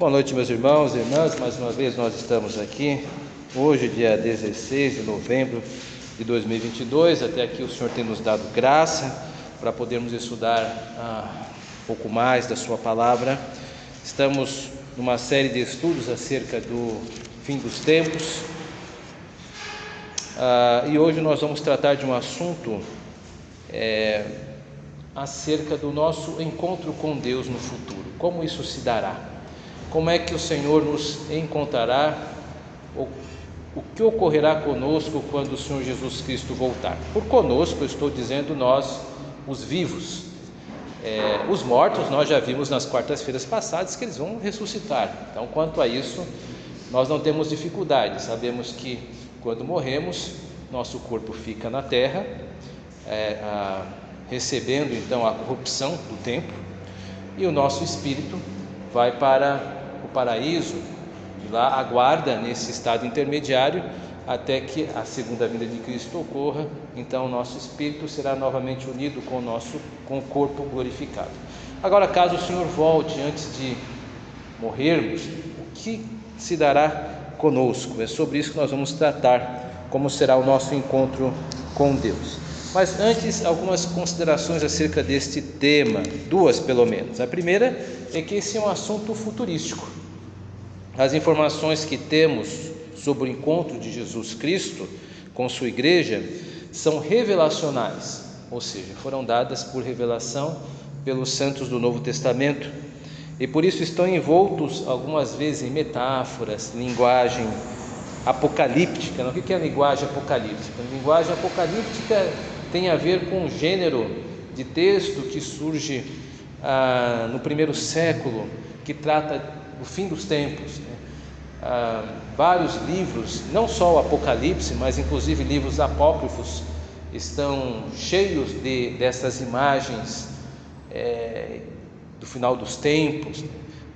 Boa noite, meus irmãos e irmãs. Mais uma vez nós estamos aqui, hoje, dia 16 de novembro de 2022. Até aqui o Senhor tem nos dado graça para podermos estudar um pouco mais da sua palavra. Estamos numa série de estudos acerca do fim dos tempos. E hoje nós vamos tratar de um assunto acerca do nosso encontro com Deus no futuro. Como isso se dará? Como é que o Senhor nos encontrará? O que ocorrerá conosco quando o Senhor Jesus Cristo voltar? Por conosco eu estou dizendo nós, os vivos. Os mortos nós já vimos nas quartas-feiras passadas que eles vão ressuscitar. Então, quanto a isso, nós não temos dificuldade. Sabemos que quando morremos, nosso corpo fica na terra, recebendo então a corrupção do tempo, e o nosso espírito vai para o paraíso, e lá aguarda nesse estado intermediário até que a segunda vinda de Cristo ocorra. Então o nosso espírito será novamente unido com o corpo glorificado. Agora, caso o Senhor volte antes de morrermos, o que se dará conosco? É sobre isso que nós vamos tratar, como será o nosso encontro com Deus. Mas antes, algumas considerações acerca deste tema, duas pelo menos. A primeira é que esse é um assunto futurístico. As informações que temos sobre o encontro de Jesus Cristo com sua igreja são revelacionais, ou seja, foram dadas por revelação pelos santos do Novo Testamento, e por isso estão envoltos algumas vezes em metáforas, linguagem apocalíptica. O que é a linguagem apocalíptica? A linguagem apocalíptica tem a ver com um gênero de texto que surge no primeiro século, que trata do fim dos tempos, vários livros, não só o Apocalipse, mas inclusive livros apócrifos, estão cheios dessas imagens do final dos tempos,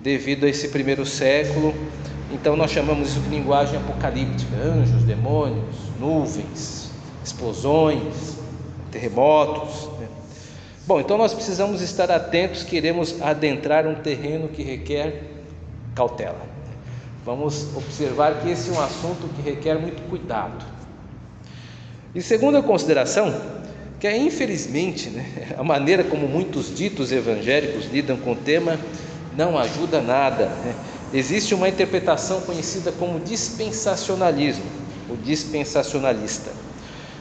devido a esse primeiro século. Então nós chamamos isso de linguagem apocalíptica: anjos, demônios, nuvens, explosões, terremotos. Bom, então nós precisamos estar atentos, queremos adentrar um terreno que requer cautela. Vamos observar que esse é um assunto que requer muito cuidado. E segunda consideração, que é infelizmente, a maneira como muitos ditos evangélicos lidam com o tema não ajuda nada. Existe uma interpretação conhecida como dispensacionalismo, o dispensacionalista,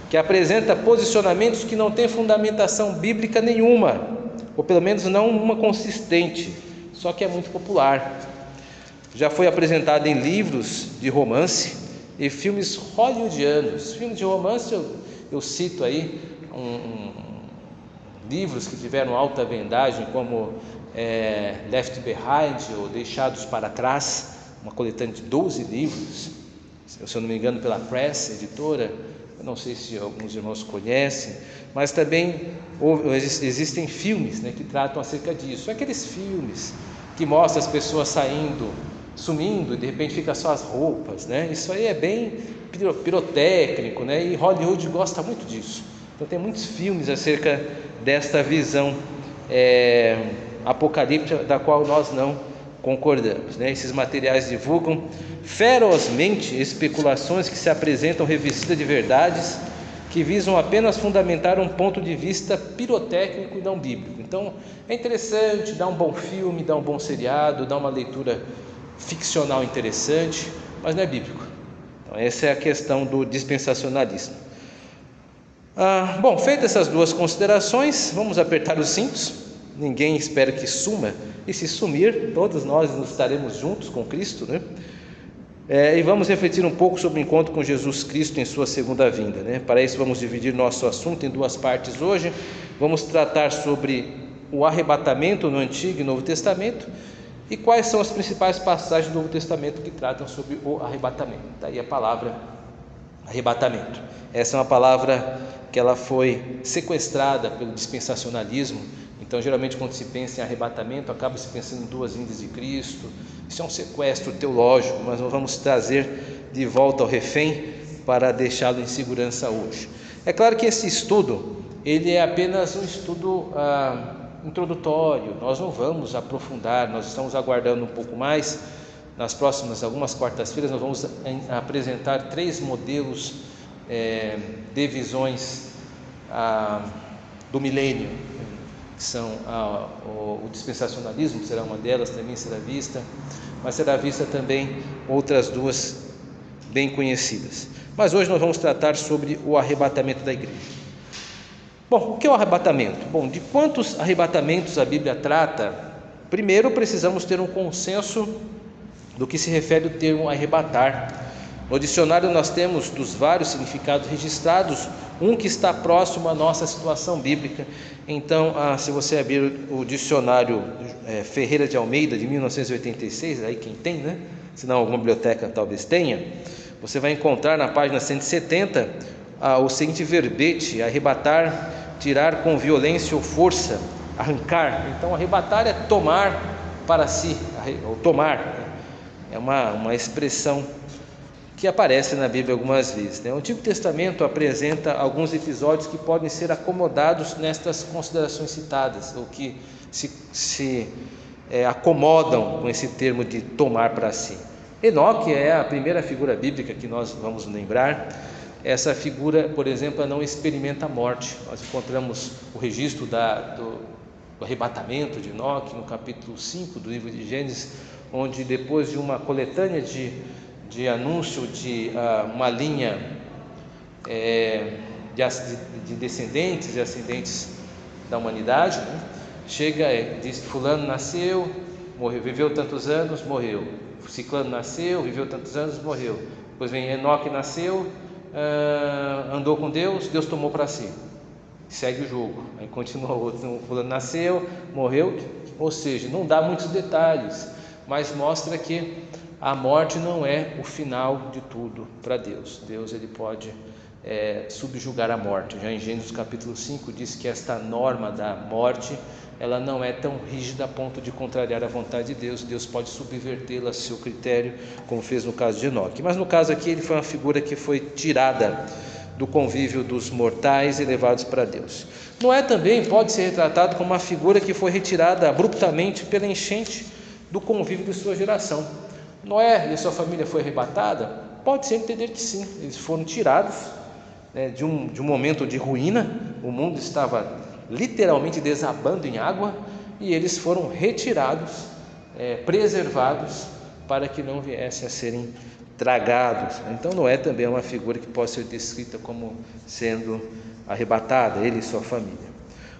que apresenta posicionamentos que não têm fundamentação bíblica nenhuma, ou pelo menos não uma consistente, só que é muito popular. Já foi apresentado em livros de romance e filmes hollywoodianos. Filmes de romance eu cito aí livros que tiveram alta vendagem, como Left Behind, ou Deixados para Trás, uma coletânea de 12 livros, se eu não me engano, pela Press, editora. Eu não sei se alguns irmãos conhecem, mas também existem filmes que tratam acerca disso. Aqueles filmes que mostram as pessoas sumindo, e de repente fica só as roupas, Isso aí é bem pirotécnico, e Hollywood gosta muito disso. Então tem muitos filmes acerca desta visão apocalíptica, da qual nós não concordamos, Esses materiais divulgam ferozmente especulações que se apresentam revestidas de verdades que visam apenas fundamentar um ponto de vista pirotécnico e não bíblico. Então é interessante, dá um bom filme, dá um bom seriado, dá uma leitura ficcional interessante, mas não é bíblico. Então essa é a questão do dispensacionalismo. Bom, feitas essas duas considerações, vamos apertar os cintos. Ninguém espera que suma, e se sumir, todos nós estaremos juntos com Cristo, e vamos refletir um pouco sobre o encontro com Jesus Cristo em sua segunda vinda, Para isso vamos dividir nosso assunto em duas partes hoje. Vamos tratar sobre o arrebatamento no Antigo e Novo Testamento, e quais são as principais passagens do Novo Testamento que tratam sobre o arrebatamento. Daí a palavra arrebatamento. Essa é uma palavra que ela foi sequestrada pelo dispensacionalismo. Então geralmente quando se pensa em arrebatamento, acaba se pensando em duas vindas de Cristo. Isso é um sequestro teológico, mas nós vamos trazer de volta ao refém para deixá-lo em segurança hoje. É claro que esse estudo, ele é apenas um estudo introdutório, nós não vamos aprofundar, nós estamos aguardando um pouco mais. Nas próximas algumas quartas-feiras nós vamos apresentar 3 modelos de visões do milênio, que são o dispensacionalismo, que será uma delas, também será vista, mas será vista também outras 2 bem conhecidas. Mas hoje nós vamos tratar sobre o arrebatamento da igreja. Bom, o que é o arrebatamento? Bom, de quantos arrebatamentos a Bíblia trata? Primeiro precisamos ter um consenso do que se refere o termo arrebatar. No dicionário nós temos, dos vários significados registrados, um que está próximo à nossa situação bíblica. Então, se você abrir o dicionário Ferreira de Almeida, de 1986, aí quem tem, né? Se não, alguma biblioteca talvez tenha, você vai encontrar na página 170 o seguinte verbete: arrebatar, tirar com violência ou força, arrancar. Então, arrebatar é tomar para si, ou tomar. É uma expressão que aparece na Bíblia algumas vezes, né? O Antigo Testamento apresenta alguns episódios que podem ser acomodados nestas considerações citadas, ou que se acomodam com esse termo de tomar para si. Enoque é a primeira figura bíblica que nós vamos lembrar. Essa figura, por exemplo, ela não experimenta a morte. Nós encontramos o registro do arrebatamento de Enoque no capítulo 5 do livro de Gênesis, onde depois de uma coletânea de anúncio de uma linha de descendentes e ascendentes da humanidade, né? Chega, diz que fulano nasceu, morreu, viveu tantos anos, morreu. Ciclano nasceu, viveu tantos anos, morreu. Depois vem Enoque, nasceu, andou com Deus, Deus tomou para si. Segue o jogo. Aí continua outro, fulano nasceu, morreu. Ou seja, não dá muitos detalhes, mas mostra que a morte não é o final de tudo para Deus. Deus ele pode subjugar a morte. Já em Gênesis capítulo 5 diz que esta norma da morte, ela não é tão rígida a ponto de contrariar a vontade de Deus. Deus pode subvertê-la a seu critério, como fez no caso de Enoque. Mas no caso aqui ele foi uma figura que foi tirada do convívio dos mortais e levados para Deus. Noé também pode ser retratado como uma figura que foi retirada abruptamente pela enchente do convívio de sua geração. Noé e a sua família foi arrebatada? Pode-se entender que sim, eles foram tirados de um momento de ruína. O mundo estava literalmente desabando em água e eles foram retirados, preservados, para que não viessem a serem tragados. Então Noé também é uma figura que pode ser descrita como sendo arrebatada, ele e sua família.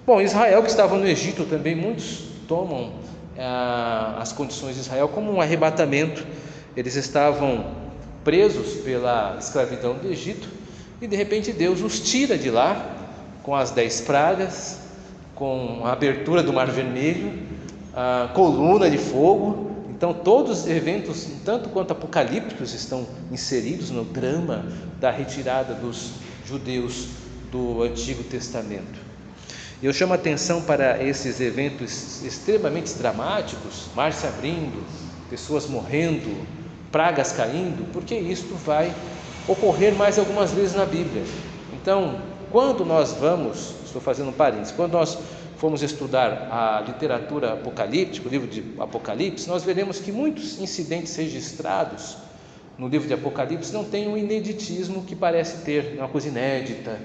Bom, Israel, que estava no Egito também, muitos tomam as condições de Israel como um arrebatamento. Eles estavam presos pela escravidão do Egito e de repente Deus os tira de lá com as 10 pragas, com a abertura do Mar Vermelho, a coluna de fogo. Então todos os eventos, tanto quanto apocalípticos, estão inseridos no drama da retirada dos judeus do Antigo Testamento. Eu chamo a atenção para esses eventos extremamente dramáticos, mar se abrindo, pessoas morrendo, pragas caindo, porque isto vai ocorrer mais algumas vezes na Bíblia. Então, quando nós estou fazendo um parênteses, quando nós formos estudar a literatura apocalíptica, o livro de Apocalipse, nós veremos que muitos incidentes registrados no livro de Apocalipse não têm o ineditismo que parece ter, uma coisa inédita,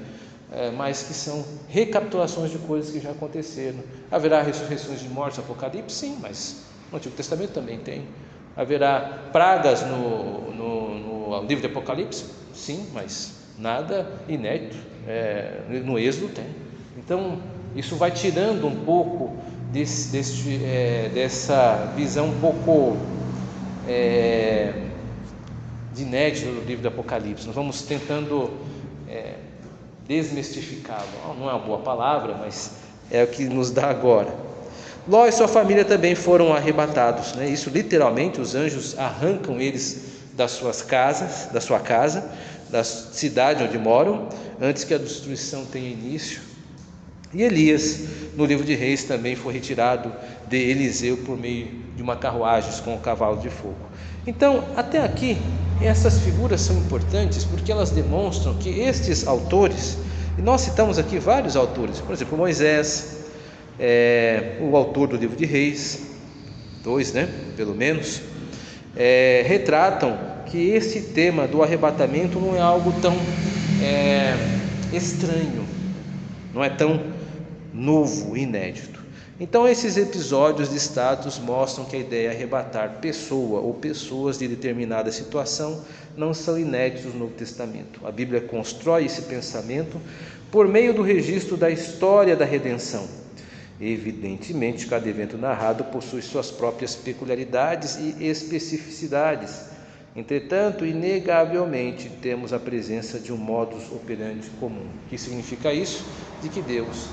mas que são recapitulações de coisas que já aconteceram. Haverá ressurreições de mortos no Apocalipse? Sim, mas no Antigo Testamento também tem. Haverá pragas no livro de Apocalipse? Sim, mas nada inédito. No Êxodo tem. Então isso vai tirando um pouco dessa visão um pouco de inédito do livro do Apocalipse. Nós vamos tentando desmistificá-lo. Não é uma boa palavra, mas é o que nos dá agora. Ló e sua família também foram arrebatados, né? Isso literalmente, os anjos arrancam eles da sua casa, da cidade onde moram, antes que a destruição tenha início. E Elias, no livro de Reis, também foi retirado de Eliseu por meio de uma carruagem com um cavalo de fogo. Então, até aqui, essas figuras são importantes porque elas demonstram que estes autores, e nós citamos aqui vários autores, por exemplo, Moisés, O autor do livro de Reis, 2, pelo menos, retratam que esse tema do arrebatamento não é algo tão estranho, não é tão novo, inédito. Então esses episódios listados mostram que a ideia de arrebatar pessoa ou pessoas de determinada situação não são inéditos no Novo Testamento. A Bíblia constrói esse pensamento por meio do registro da história da redenção. Evidentemente, cada evento narrado possui suas próprias peculiaridades e especificidades. Entretanto, inegavelmente, temos a presença de um modus operandi comum. O que significa isso? De que Deus,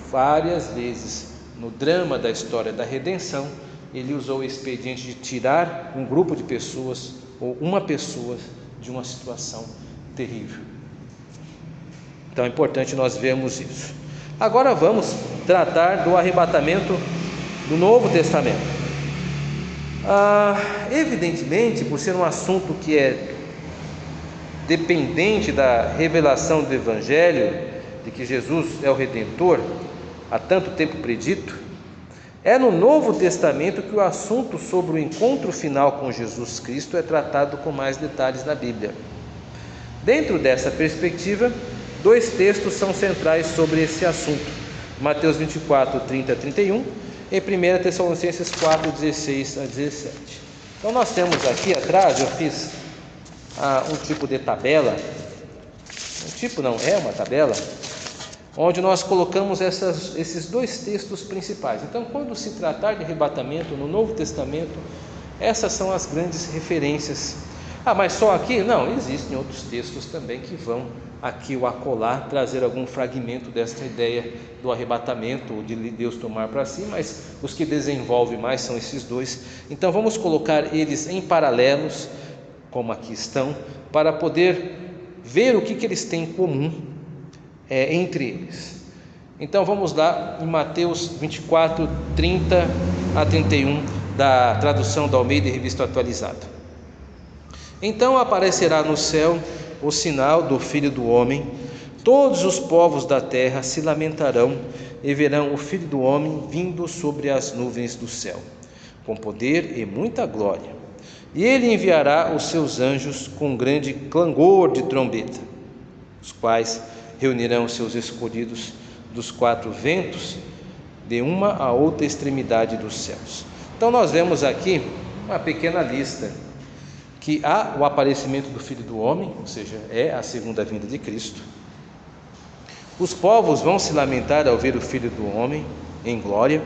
várias vezes, no drama da história da redenção, Ele usou o expediente de tirar um grupo de pessoas, ou uma pessoa, de uma situação terrível. Então é importante nós vermos isso. Agora vamos tratar do arrebatamento do Novo Testamento. Evidentemente, por ser um assunto que é dependente da revelação do Evangelho, de que Jesus é o Redentor, há tanto tempo predito, é no Novo Testamento que o assunto sobre o encontro final com Jesus Cristo é tratado com mais detalhes na Bíblia. Dentro dessa perspectiva, 2 textos são centrais sobre esse assunto: Mateus 24, 30 a 31 e 1 Tessalonicenses 4, 16 a 17. Então nós temos aqui atrás, eu fiz um tipo de tabela, uma tabela, onde nós colocamos esses 2 textos principais. Então, quando se tratar de arrebatamento no Novo Testamento, essas são as grandes referências. Mas só aqui? Não, existem outros textos também que vão aqui ou acolá trazer algum fragmento desta ideia do arrebatamento, ou de Deus tomar para si, mas os que desenvolvem mais são esses 2. Então vamos colocar eles em paralelos, como aqui estão, para poder ver o que eles têm em comum entre eles. Então vamos lá em Mateus 24, 30 a 31, da tradução da Almeida e Revista Atualizada. Então aparecerá no céu o sinal do Filho do Homem, todos os povos da terra se lamentarão e verão o Filho do Homem vindo sobre as nuvens do céu, com poder e muita glória. E ele enviará os seus anjos com grande clangor de trombeta, os quais reunirão os seus escolhidos dos 4 ventos, de uma a outra extremidade dos céus. Então nós vemos aqui uma pequena lista, que há o aparecimento do Filho do Homem, ou seja, é a segunda vinda de Cristo. Os povos vão se lamentar ao ver o Filho do Homem em glória,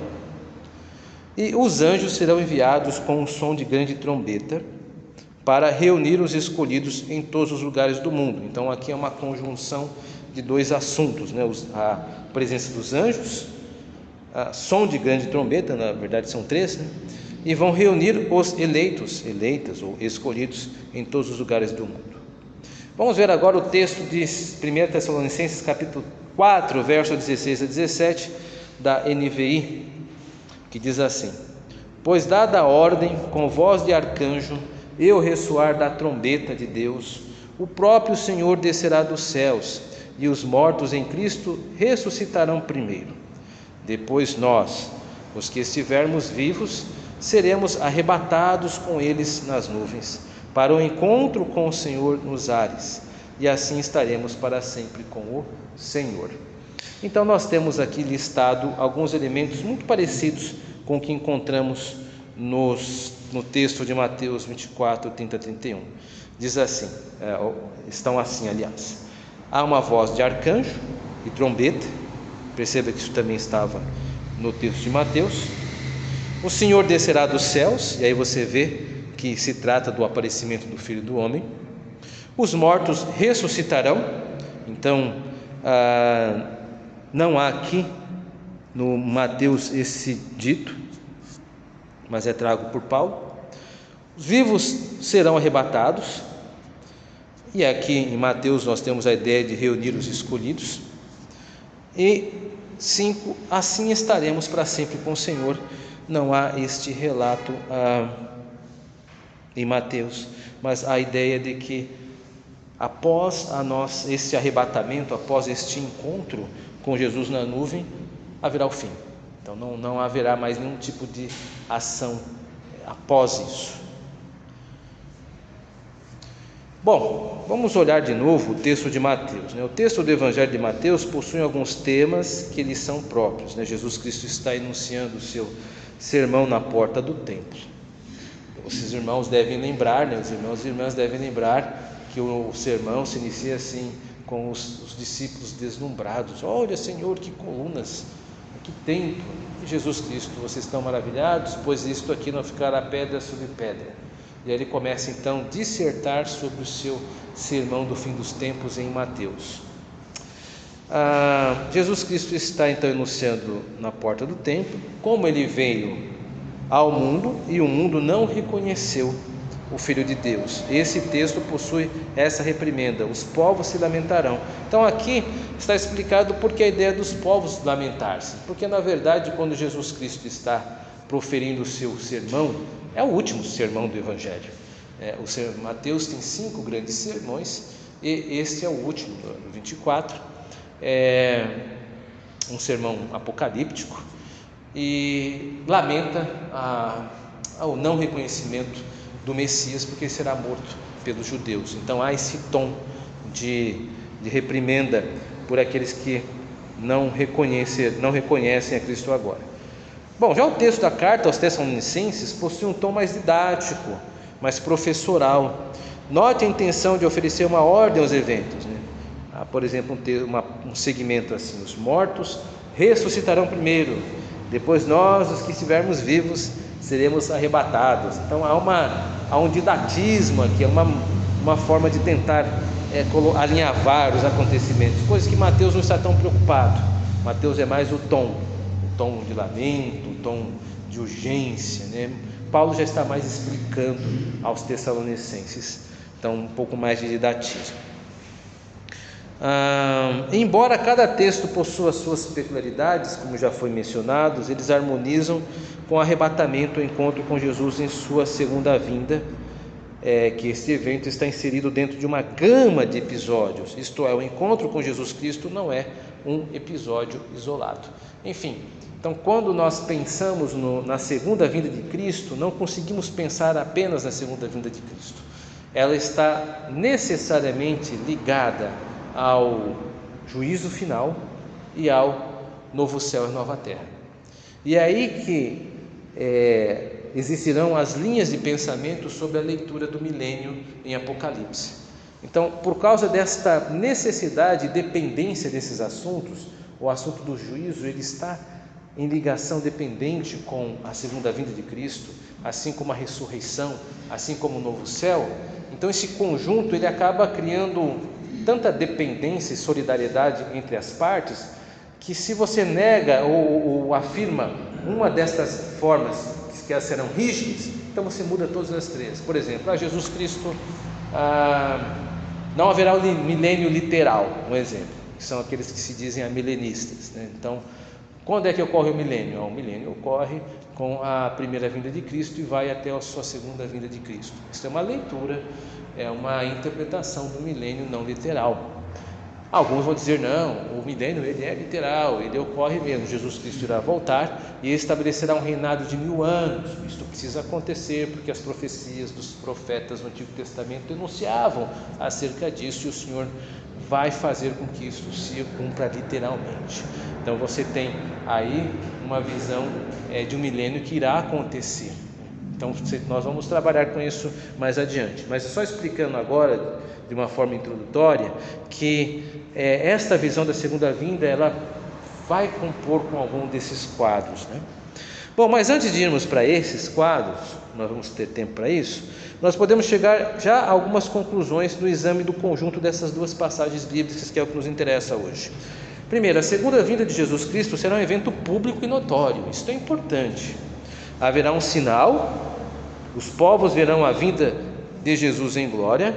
e os anjos serão enviados com um som de grande trombeta para reunir os escolhidos em todos os lugares do mundo. Então aqui é uma conjunção de 2 assuntos, a presença dos anjos, som de grande trombeta, na verdade são 3, e vão reunir os eleitas ou escolhidos em todos os lugares do mundo. Vamos ver agora o texto de 1 Tessalonicenses capítulo 4, verso 16 a 17, da NVI, que diz assim: Pois dada a ordem com voz de arcanjo e o ressoar da trombeta de Deus, o próprio Senhor descerá dos céus, e os mortos em Cristo ressuscitarão primeiro. Depois nós, os que estivermos vivos, seremos arrebatados com eles nas nuvens, para o encontro com o Senhor nos ares, e assim estaremos para sempre com o Senhor. Então nós temos aqui listado alguns elementos muito parecidos com o que encontramos no texto de Mateus 24, 30 a 31. Diz assim, estão assim, aliás: há uma voz de arcanjo e trombeta. Perceba que isso também estava no texto de Mateus. O Senhor descerá dos céus, e aí você vê que se trata do aparecimento do Filho do Homem. Os mortos ressuscitarão. Então não há aqui no Mateus esse dito, mas é trago por Paulo. Os vivos serão arrebatados, e aqui em Mateus nós temos a ideia de reunir os escolhidos. E 5, assim estaremos para sempre com o Senhor. Não há este relato em Mateus, mas a ideia de que após este arrebatamento, após este encontro com Jesus na nuvem, haverá o fim. Então não haverá mais nenhum tipo de ação após isso. Bom, vamos olhar de novo o texto de Mateus. O texto do Evangelho de Mateus possui alguns temas que lhes são próprios. Jesus Cristo está enunciando o seu sermão na porta do templo. Os irmãos devem lembrar, os irmãos e irmãs devem lembrar que o sermão se inicia assim, com os discípulos deslumbrados. Olha, Senhor, que colunas, que templo! E Jesus Cristo, vocês estão maravilhados, pois isto aqui não ficará pedra sobre pedra. E aí ele começa então a dissertar sobre o seu sermão do fim dos tempos em Mateus. Jesus Cristo está então enunciando na porta do templo como ele veio ao mundo e o mundo não reconheceu o Filho de Deus. Esse texto possui essa reprimenda: os povos se lamentarão. Então aqui está explicado por que a ideia dos povos lamentar-se, porque na verdade quando Jesus Cristo está proferindo o seu sermão, é o último sermão do Evangelho. Mateus tem 5 grandes sermões e este é o último, do 24. É um sermão apocalíptico e lamenta o não reconhecimento do Messias, porque será morto pelos judeus. Então há esse tom de reprimenda por aqueles que não reconhecem a Cristo agora. Bom, já o texto da carta aos Tessalonicenses possui um tom mais didático, mais professoral. Note a intenção de oferecer uma ordem aos eventos, por exemplo, um segmento assim: os mortos ressuscitarão primeiro, depois nós, os que estivermos vivos, seremos arrebatados. Então há um didatismo aqui, uma forma de tentar alinhavar os acontecimentos, coisas que Mateus não está tão preocupado. Mateus é mais o tom de lamento, o tom de urgência, Paulo já está mais explicando aos Tessalonicenses, então um pouco mais de didatismo. Embora cada texto possua suas peculiaridades, como já foi mencionado, eles harmonizam com o arrebatamento, o encontro com Jesus em sua segunda vinda, que este evento está inserido dentro de uma gama de episódios, isto é, o encontro com Jesus Cristo não é um episódio isolado. Enfim, então quando nós pensamos na segunda vinda de Cristo, não conseguimos pensar apenas na segunda vinda de Cristo. Ela está necessariamente ligada ao juízo final e ao novo céu e nova terra. E é aí que existirão as linhas de pensamento sobre a leitura do milênio em Apocalipse. Então, por causa desta necessidade e dependência desses assuntos, o assunto do juízo ele está em ligação dependente com a segunda vinda de Cristo, assim como a ressurreição, assim como o novo céu. Então esse conjunto ele acaba criando tanta dependência e solidariedade entre as partes, que se você nega ou afirma uma destas formas que elas serão rígidas, então você muda todas as três. Por exemplo, Jesus Cristo, não haverá o milênio literal, um exemplo, que são aqueles que se dizem amilenistas, Então, quando é que ocorre o milênio? O milênio ocorre com a primeira vinda de Cristo e vai até a sua segunda vinda de Cristo. Isso é uma leitura, é uma interpretação do milênio não literal. Alguns vão dizer, não, o milênio ele é literal, ele ocorre mesmo, Jesus Cristo irá voltar e estabelecerá um reinado de 1000 anos. Isto precisa acontecer porque as profecias dos profetas no Antigo Testamento denunciavam acerca disso, e o Senhor vai fazer com que isso se cumpra literalmente. Então você tem aí uma visão de um milênio que irá acontecer. Então nós vamos trabalhar com isso mais adiante, mas só explicando agora de uma forma introdutória que esta visão da segunda vinda ela vai compor com algum desses quadros, Bom, mas antes de irmos para esses quadros, nós vamos ter tempo para isso, nós podemos chegar já a algumas conclusões no exame do conjunto dessas duas passagens bíblicas, que é o que nos interessa hoje. Primeiro, a segunda vinda de Jesus Cristo será um evento público e notório, isso é importante. Haverá um sinal, os povos verão a vinda de Jesus em glória,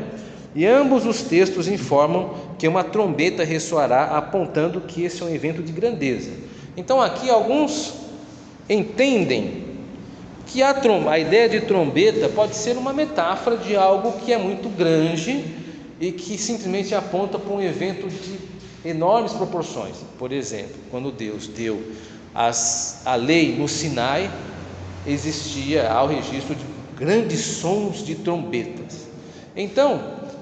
e ambos os textos informam que uma trombeta ressoará, apontando que esse é um evento de grandeza. Então aqui alguns entendem que a ideia de trombeta pode ser uma metáfora de algo que é muito grande e que simplesmente aponta para um evento de enormes proporções. Por exemplo, quando Deus deu a lei no Sinai existia ao registro de grandes sons de trombetas. Então,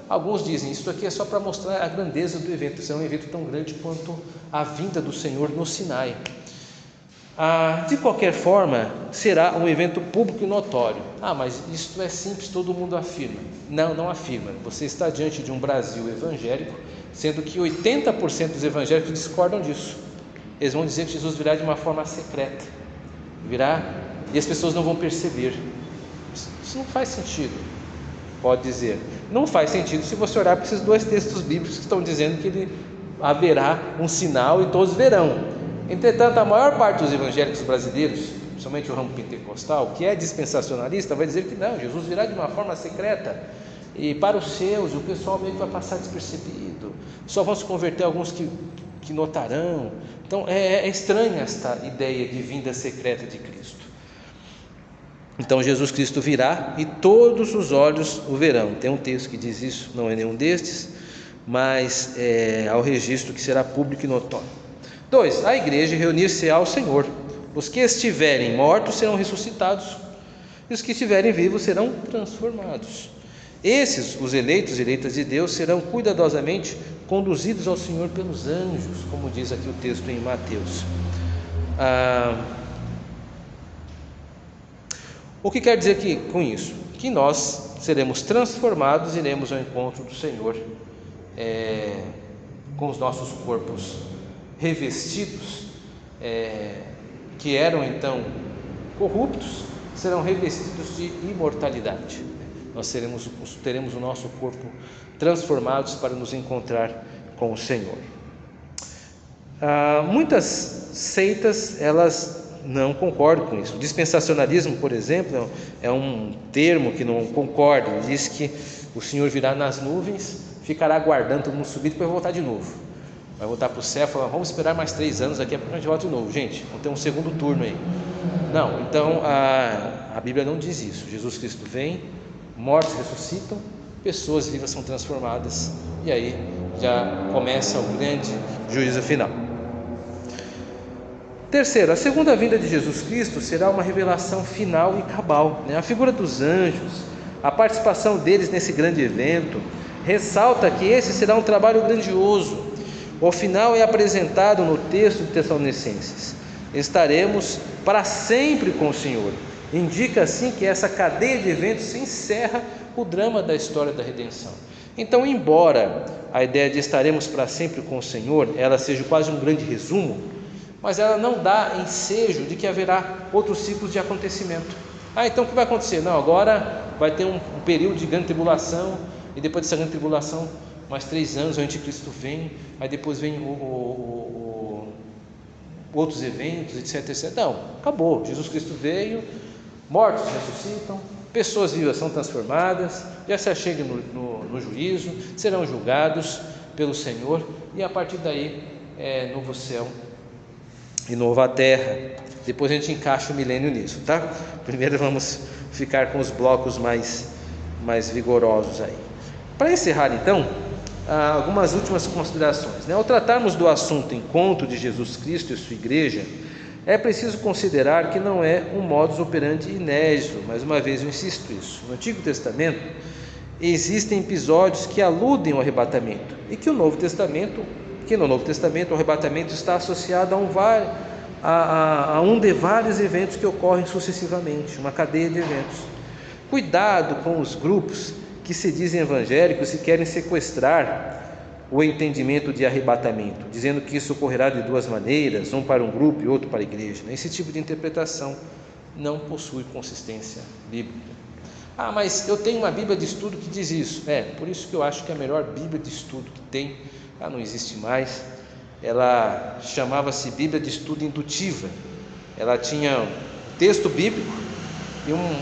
alguns dizem, isso aqui é só para mostrar a grandeza do evento, isso é um evento tão grande quanto a vinda do Senhor no Sinai. De qualquer forma, será um evento público e notório. Mas isso é simples, todo mundo afirma. Não afirma. Você está diante de um Brasil evangélico, sendo que 80% dos evangélicos discordam disso. Eles vão dizer que Jesus virá de uma forma secreta, virá e as pessoas não vão perceber. Isso não faz sentido. Pode dizer, não faz sentido se você olhar para esses dois textos bíblicos que estão dizendo que haverá um sinal e todos verão. Entretanto, a maior parte dos evangélicos brasileiros, principalmente o ramo pentecostal, que é dispensacionalista, vai dizer que não, Jesus virá de uma forma secreta e para os seus, o pessoal meio que vai passar despercebido, só vão se converter alguns que notarão. Então é estranha esta ideia de vinda secreta de Cristo. Então Jesus Cristo virá e todos os olhos o verão. Tem um texto que diz isso, não é nenhum destes, mas há o registro que será público e notório. 2. A igreja reunir-se-á ao Senhor. Os que estiverem mortos serão ressuscitados, e os que estiverem vivos serão transformados. Esses, os eleitos e eleitas de Deus, serão cuidadosamente conduzidos ao Senhor pelos anjos, como diz aqui o texto em Mateus. O que quer dizer com isso? Que nós seremos transformados e iremos ao encontro do Senhor com os nossos corpos revestidos, que eram então corruptos, serão revestidos de imortalidade. Nós teremos o nosso corpo transformados para nos encontrar com o Senhor. Muitas seitas, elas não concordam com isso. O dispensacionalismo, por exemplo, é um termo que não concorda. Ele diz que o Senhor virá nas nuvens, ficará aguardando todo mundo subir e depois voltar de novo. Vai voltar para o céu e falar, vamos esperar mais 3 anos, daqui a pouco a gente volta de novo. Gente, vamos ter um segundo turno aí. Não, então a Bíblia não diz isso. Jesus Cristo vem, mortos ressuscitam, pessoas vivas são transformadas, e aí já começa o grande juízo final. Terceiro, a segunda vinda de Jesus Cristo será uma revelação final e cabal. A figura dos anjos, a participação deles nesse grande evento, ressalta que esse será um trabalho grandioso. O final é apresentado no texto de Tessalonicenses. Estaremos para sempre com o Senhor. Indica assim que essa cadeia de eventos se encerra o drama da história da redenção. Então, embora a ideia de estaremos para sempre com o Senhor, ela seja quase um grande resumo, mas ela não dá ensejo de que haverá outros ciclos de acontecimento. Então o que vai acontecer? Não, agora vai ter um período de grande tribulação, e depois dessa grande tribulação, mais 3 anos, o anticristo vem, aí depois vem outros eventos, etc. Não, acabou, Jesus Cristo veio, mortos ressuscitam, pessoas vivas são transformadas, já se achegam no juízo, serão julgados pelo Senhor, e a partir daí novo céu e nova terra. Depois a gente encaixa o milênio nisso, tá? Primeiro vamos ficar com os blocos mais vigorosos aí. Para encerrar então, algumas últimas considerações. Ao tratarmos do assunto encontro de Jesus Cristo e sua igreja, é preciso considerar que não é um modus operandi inédito. Mais uma vez eu insisto isso. No Antigo Testamento existem episódios que aludem ao arrebatamento, e que no Novo Testamento o arrebatamento está associado a um de vários eventos que ocorrem sucessivamente, uma cadeia de eventos. Cuidado com os grupos que se dizem evangélicos e querem sequestrar o entendimento de arrebatamento, dizendo que isso ocorrerá de 2 maneiras, um para um grupo e outro para a igreja. Esse tipo de interpretação não possui consistência bíblica. Mas eu tenho uma Bíblia de estudo que diz isso. Por isso que eu acho que a melhor Bíblia de estudo que tem, não existe mais. Ela chamava-se Bíblia de Estudo Indutiva. Ela tinha um texto bíblico e um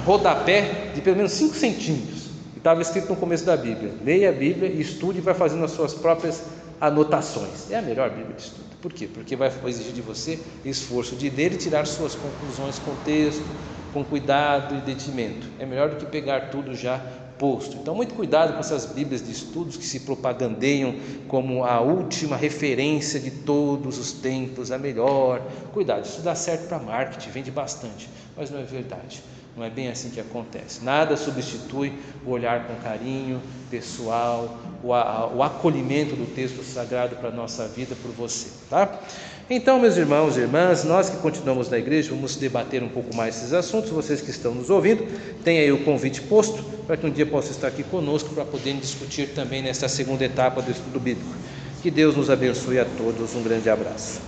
rodapé de pelo menos 5 centímetros. E estava escrito no começo da Bíblia: leia a Bíblia e estude, e vai fazendo as suas próprias anotações. É a melhor Bíblia de estudo. Por quê? Porque vai exigir de você esforço de ler e tirar suas conclusões com texto, com cuidado e dedimento. É melhor do que pegar tudo já posto. Então, muito cuidado com essas Bíblias de estudos que se propagandeiam como a última referência de todos os tempos, a melhor. Cuidado, isso dá certo para marketing, vende bastante, mas não é verdade. Não é bem assim que acontece. Nada substitui o olhar com carinho pessoal, o acolhimento do texto sagrado para a nossa vida por você, tá? Então, meus irmãos e irmãs, nós que continuamos na igreja, vamos debater um pouco mais esses assuntos. Vocês que estão nos ouvindo, tem aí o convite posto, para que um dia possa estar aqui conosco, para podermos discutir também nesta segunda etapa do estudo bíblico. Que Deus nos abençoe a todos, um grande abraço.